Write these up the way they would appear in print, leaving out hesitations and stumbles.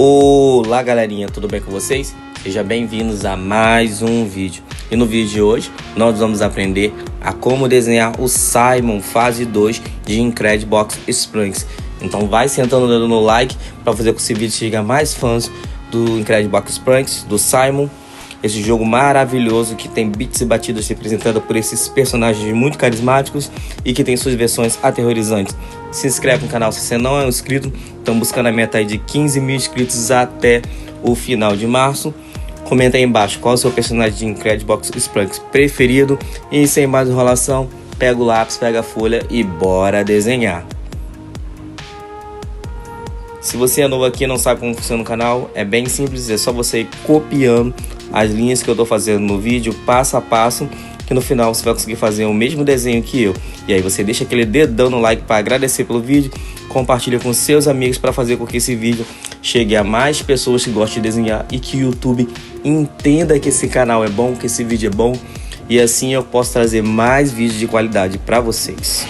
Olá galerinha, tudo bem com vocês? Sejam bem-vindos a mais um vídeo. E no vídeo de hoje nós vamos aprender a como desenhar o Simon Fase 2 de INCREDIBOX Sprunki. Então vai sentando dando no like para fazer com que esse vídeo chegue a mais fãs do INCREDIBOX Sprunki, do Simon. Esse jogo maravilhoso que tem beats e batidas representadas por esses personagens muito carismáticos e que tem suas versões aterrorizantes. Se inscreve no canal se você não é inscrito. Estamos buscando a meta aí de 15 mil inscritos até o final de março. Comenta aí embaixo qual é o seu personagem de INCREDIBOX Sprunki preferido. E sem mais enrolação, pega o lápis, pega a folha e bora desenhar. Se você é novo aqui e não sabe como funciona o canal, é bem simples, é só você ir copiando as linhas que eu estou fazendo no vídeo, passo a passo, que no final você vai conseguir fazer o mesmo desenho que eu. E aí você deixa aquele dedão no like para agradecer pelo vídeo, compartilha com seus amigos para fazer com que esse vídeo chegue a mais pessoas que gostam de desenhar e que o YouTube entenda que esse canal é bom, que esse vídeo é bom, e assim eu posso trazer mais vídeos de qualidade para vocês.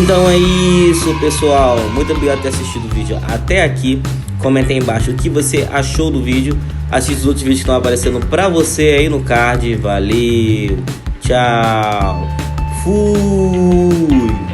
Então é isso, pessoal. Muito obrigado por ter assistido o vídeo até aqui. Comenta aí embaixo o que você achou do vídeo. Assista os outros vídeos que estão aparecendo pra você aí no card. Valeu, tchau, fui.